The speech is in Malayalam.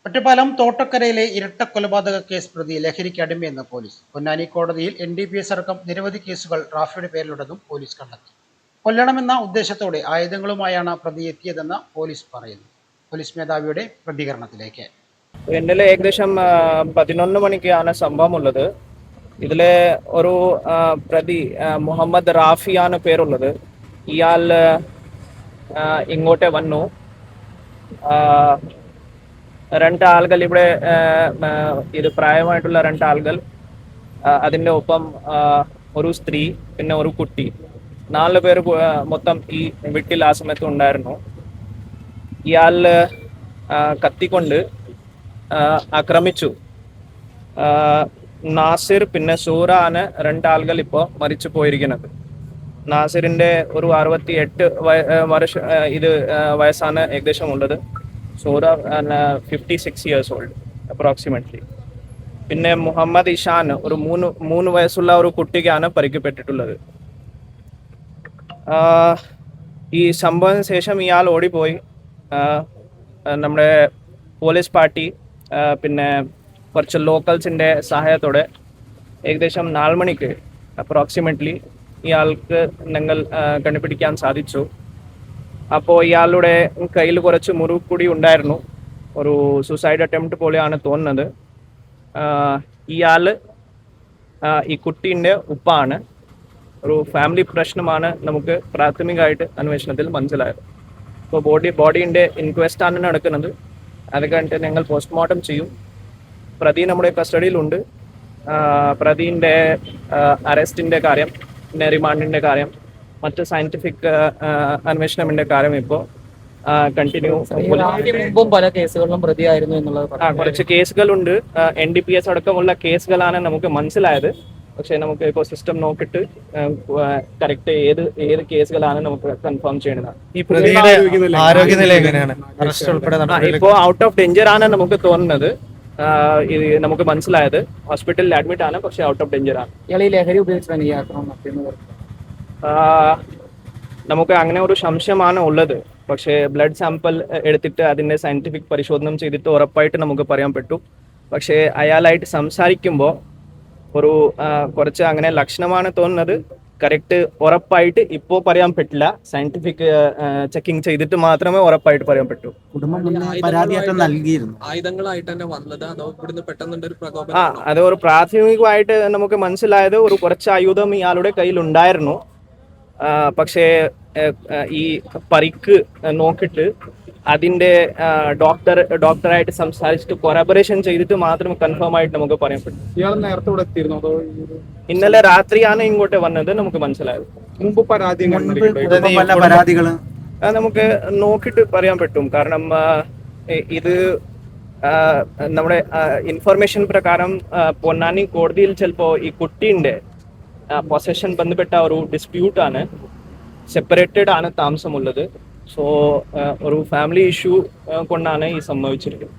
ഒറ്റപ്പാലം തോട്ടക്കരയിലെ ഇരട്ട കൊലപാതക കേസ് പ്രതി ലഹരിക്ക് അടിമയെന്ന് പോലീസ്. പൊന്നാനി കോടതിയിൽ NDPS അടക്കം നിരവധി കേസുകൾ റാഫിയുടെ പേരിലുണ്ടെന്നും പോലീസ് കണ്ടെത്തി. കൊല്ലണമെന്ന ഉദ്ദേശത്തോടെ ആയുധങ്ങളുമായാണ് പ്രതി എത്തിയതെന്ന് പോലീസ് പറയുന്നു. പോലീസ് മേധാവിയുടെ പ്രതികരണത്തിലേക്ക്. ഇന്നലെ ഏകദേശം 11 മണിക്കാണ് സംഭവമുള്ളത്. ഇതിലെ ഒരു പ്രതി മുഹമ്മദ് റാഫിയാണ് പേരുള്ളത്. ഇയാൾ ഇങ്ങോട്ട് വന്നു. രണ്ടാളുകൾ ഇവിടെ ഇത് പ്രായമായിട്ടുള്ള രണ്ടാളുകൾ, അതിൻ്റെ ഒപ്പം ഒരു സ്ത്രീ, പിന്നെ ഒരു കുട്ടി, 4 പേര് മൊത്തം ഈ വീട്ടിൽ ആ സമയത്ത് ഉണ്ടായിരുന്നു. ഇയാൾ കത്തിക്കൊണ്ട് ആക്രമിച്ചു. നാസിർ പിന്നെ സൂറ ആണ് രണ്ടാളുകൾ ഇപ്പോൾ മരിച്ചു പോയിരിക്കുന്നത്. നാസിറിൻ്റെ ഒരു 68 വയസ്സാണ് ഏകദേശം ഉള്ളത്. സൂറ 56 years old അപ്രോക്സിമേറ്റ്ലി. പിന്നെ മുഹമ്മദ് ഇഷാൻ ഒരു മൂന്ന് വയസ്സുള്ള ഒരു കുട്ടിക്കാണ് പരിക്കപ്പെട്ടിട്ടുള്ളത്. ഈ സംഭവത്തിന് ശേഷം ഇയാൾ ഓടിപ്പോയി. നമ്മുടെ പോലീസ് പാർട്ടി പിന്നെ കുറച്ച് ലോക്കൽസിൻ്റെ സഹായത്തോടെ ഏകദേശം 4 മണിക്ക് അപ്രോക്സിമേറ്റ്ലി ഇയാൾക്ക് ഞങ്ങൾ കണ്ടുപിടിക്കാൻ സാധിച്ചു. അപ്പോൾ ഇയാളുടെ കയ്യിൽ കുറച്ച് മുറിവുകൂടി ഉണ്ടായിരുന്നു. ഒരു സൂസൈഡ് അറ്റംപ്റ്റ് പോലെയാണ് തോന്നുന്നത്. ഇയാൾ ഈ കുട്ടീൻ്റെ ഉപ്പാണ്. ഒരു ഫാമിലി പ്രശ്നമാണ് നമുക്ക് പ്രാഥമികമായിട്ട് അന്വേഷണത്തിൽ മനസ്സിലായത്. ഇപ്പോൾ ബോഡീൻ്റെ ഇൻക്വസ്റ്റാണ് നടക്കുന്നത്. അത് കഴിഞ്ഞിട്ട് ഞങ്ങൾ പോസ്റ്റ്മോർട്ടം ചെയ്യും. പ്രതി നമ്മുടെ കസ്റ്റഡിയിലുണ്ട്. പ്രതിൻ്റെ അറസ്റ്റിൻ്റെ കാര്യം, പിന്നെ റിമാൻഡിൻ്റെ കാര്യം, മറ്റ് സയന്റിഫിക് അന്വേഷണത്തിന്റെ കാര്യം ഇപ്പോൾ കണ്ടിന്യൂ. മുമ്പും പല കേസുകളിലും പ്രതിയായിരുന്നു എന്നുള്ളത് കുറച്ച് കേസുകളുണ്ട്. NDPS അടക്കമുള്ള കേസുകളാണ് നമുക്ക് മനസ്സിലായത്. പക്ഷേ നമുക്ക് ഇപ്പോൾ സിസ്റ്റം നോക്കിയിട്ട് കറക്റ്റ് ഏത് കേസുകളാണ് നമുക്ക് കൺഫേം ചെയ്യുന്നത്. ഇപ്പോൾ ഔട്ട് ഓഫ് ഡേഞ്ചർ ആണ് നമുക്ക് തോന്നുന്നത്. ഇത് നമുക്ക് മനസ്സിലായത്. ഹോസ്പിറ്റലിൽ അഡ്മിറ്റ് ആണ്, പക്ഷേ ഔട്ട് ഓഫ് ഡേഞ്ചർ ആണ്. ഇയാൾ ഈ ലഹരി ഉപയോഗിച്ചാണ് ഈ ആക്രമണം നടത്തിയെന്ന് നമുക്ക് അങ്ങനെ ഒരു സംശയമാണ് ഉള്ളത്. പക്ഷേ ബ്ലഡ് സാമ്പിൾ എടുത്തിട്ട് അതിൻ്റെ സയന്റിഫിക് പരിശോധന ചെയ്തിട്ട് ഉറപ്പായിട്ട് നമുക്ക് പറയാൻ പറ്റും. പക്ഷേ അയാളായിട്ട് സംസാരിക്കുമ്പോൾ ഒരു കുറച്ച് അങ്ങനെ ലക്ഷണമാണ് തോന്നുന്നത്. കറക്റ്റ് ഉറപ്പായിട്ട് ഇപ്പോൾ പറയാൻ പറ്റില്ല. സയന്റിഫിക് ചെക്കിങ് ചെയ്തിട്ട് മാത്രമേ ഉറപ്പായിട്ട് പറയാൻ പറ്റൂ. അത് ഒരു പ്രാഥമികമായിട്ട് നമുക്ക് മനസ്സിലായത് ഒരു കുറച്ച് ആയുധം ഇയാളുടെ കയ്യിൽ ഉണ്ടായിരുന്നു. പക്ഷേ ഈ പരിക്ക് നോക്കിയിട്ട് അതിൻ്റെ ഡോക്ടറായിട്ട് സംസാരിച്ചിട്ട് കൊറാബറേഷൻ ചെയ്തിട്ട് മാത്രം കൺഫേം ആയിട്ട് നമുക്ക് പറയാൻ പറ്റും. ഇന്നലെ രാത്രിയാണ് ഇങ്ങോട്ട് വന്നത് നമുക്ക് മനസ്സിലായത്. നമുക്ക് നോക്കിയിട്ട് പറയാൻ പറ്റും. കാരണം ഇത് നമ്മുടെ ഇൻഫർമേഷൻ പ്രകാരം പൊന്നാനി കോടതിയിൽ ചിലപ്പോൾ ഈ കുട്ടീൻ്റെ പൊസഷൻ ബന്ധപ്പെട്ട ഒരു ഡിസ്പ്യൂട്ടാണ്. സെപ്പറേറ്റഡ് ആണ് താമസമുള്ളത്. സോ ഒരു ഫാമിലി ഇഷ്യൂ കൊണ്ടാണ് ഈ സംഭവിച്ചിരിക്കുന്നത്.